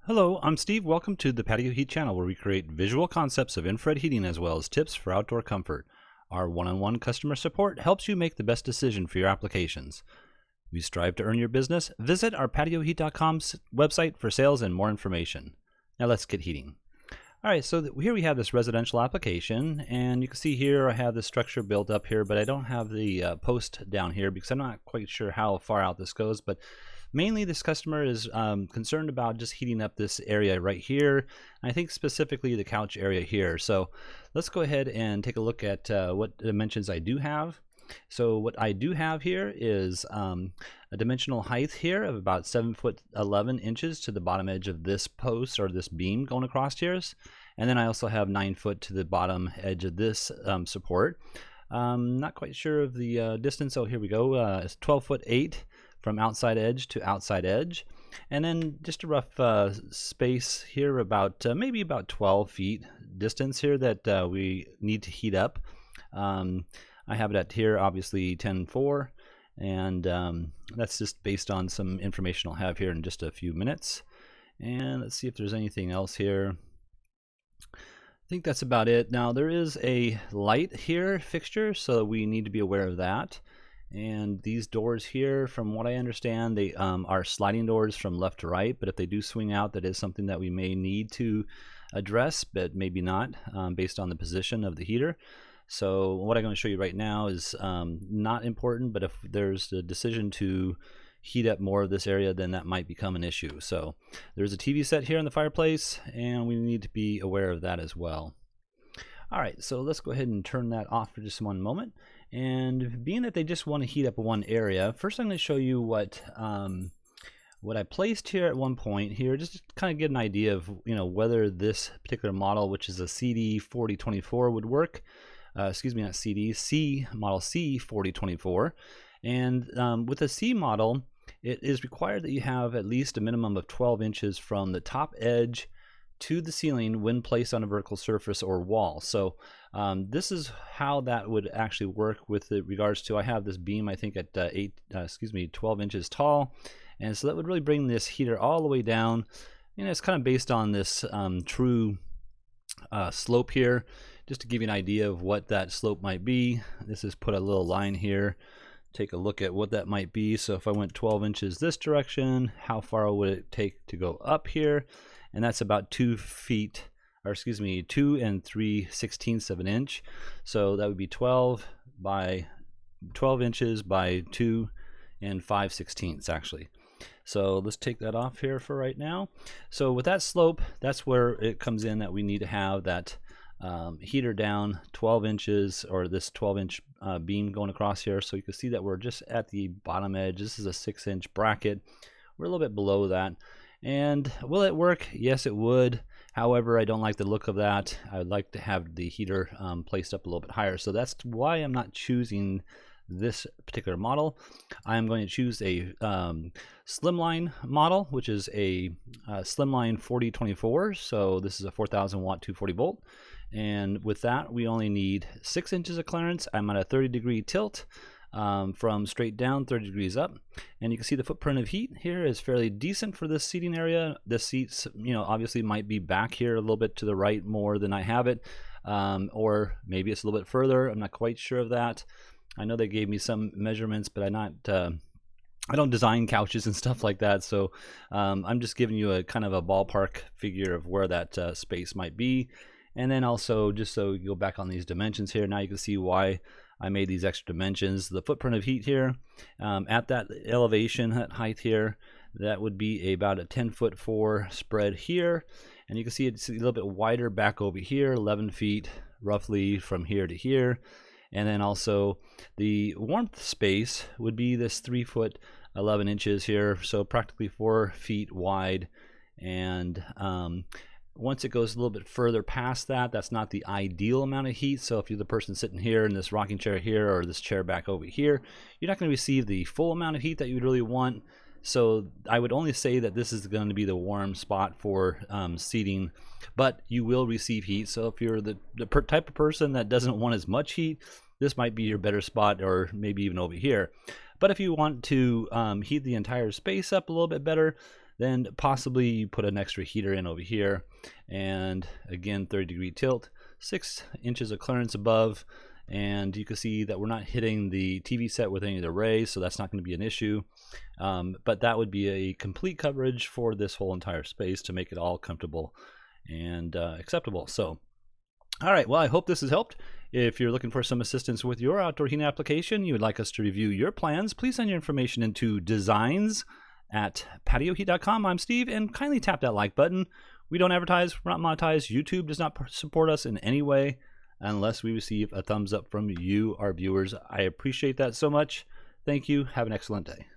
Hello, I'm Steve. Welcome to the Patio Heat channel, where we create visual concepts of infrared heating as well as tips for outdoor comfort. Our one-on-one customer support helps you make the best decision for your applications. We strive to earn your business. Visit our patioheat.com website for sales and more information. Now let's get heating. All right, so here we have this residential application, and you can see here I have the structure built up here, but I don't have the post down here because I'm not quite sure how far out this goes. But mainly this customer is concerned about just heating up this area right here. I think specifically the couch area here. So let's go ahead and take a look at what dimensions I do have. So what I do have here is a dimensional height here of about 7'11" to the bottom edge of this post or this beam going across here. And then I also have 9 foot to the bottom edge of this support. Not quite sure of the distance. Oh, here we go. It's 12'8" from outside edge to outside edge. And then just a rough space here, about maybe about 12 feet distance here that we need to heat up. I have it at here, obviously 10.4, and that's just based on some information I'll have here in just a few minutes. And let's see if there's anything else here. I think that's about it. Now there is a light here fixture, so we need to be aware of that. And these doors here, from what I understand, they are sliding doors from left to right, but if they do swing out, that is something that we may need to address, but maybe not, based on the position of the heater. So what I'm going to show you right now is not important, but if there's a decision to heat up more of this area, then that might become an issue. So there's a TV set here in the fireplace, and we need to be aware of that as well. All right, so let's go ahead and turn that off for just one moment. And being that they just want to heat up one area, first I'm going to show you what I placed here at one point here, just to kind of get an idea of whether this particular model, which is a CD4024, would work. Excuse me, not CD, C model C4024. And with a C model, it is required that you have at least a minimum of 12 inches from the top edge to the ceiling when placed on a vertical surface or wall. So this is how that would actually work with regards to, I have this beam I think at 12 inches tall, and so that would really bring this heater all the way down. And it's kind of based on this true slope here, just to give you an idea of what that slope might be. This is put a little line here. Take a look at what that might be. So if I went 12 inches this direction, how far would it take to go up here? And that's about 2 feet, or excuse me, 2 3/16 of an inch. So that would be 12 inches by 2 5/16 actually. So let's take that off here for right now. So with that slope, that's where it comes in that we need to have that heater down 12 inches, or this 12-inch beam going across here. So you can see that we're just at the bottom edge. This is a 6-inch bracket. We're a little bit below that. And will it work? Yes, it would. However, I don't like the look of that. I would like to have the heater placed up a little bit higher. So that's why I'm not choosing this particular model. I'm going to choose a slimline model, which is a slimline 4024. So this is a 4,000 watt 240 volt. And with that, we only need 6 inches of clearance. I'm at a 30-degree tilt. From straight down 30 degrees up, and you can see the footprint of heat here is fairly decent for this seating area. The seats, obviously might be back here a little bit to the right more than I have it, or maybe it's a little bit further. I'm not quite sure of that. I know they gave me some measurements, but I don't design couches and stuff like that, so I'm just giving you a kind of a ballpark figure of where that space might be. And then also, just so you go back on these dimensions here, now you can see why I made these extra dimensions. The footprint of heat here, at that elevation, that height here, that would be about a 10'4" spread here. And you can see it's a little bit wider back over here, 11 feet roughly from here to here. And then also the warmth space would be this 3'11" here, so practically 4 feet wide. And once it goes a little bit further past that, that's not the ideal amount of heat. So if you're the person sitting here in this rocking chair here, or this chair back over here, you're not going to receive the full amount of heat that you would really want. So I would only say that this is going to be the warm spot for seating, but you will receive heat. So if you're the type of person that doesn't want as much heat, this might be your better spot, or maybe even over here. But if you want to heat the entire space up a little bit better, then possibly you put an extra heater in over here, and again 30-degree tilt, 6 inches of clearance above, and you can see that we're not hitting the TV set with any of the rays, so that's not going to be an issue. But that would be a complete coverage for this whole entire space to make it all comfortable and acceptable. So all right, well, I hope this has helped. If you're looking for some assistance with your outdoor heating application, you would like us to review your plans, please send your information into designs@patioheat.com. I'm Steve, and kindly tap that like button. We don't advertise, we're not monetized. YouTube does not support us in any way unless we receive a thumbs up from you, our viewers. I appreciate that so much. Thank you. Have an excellent day.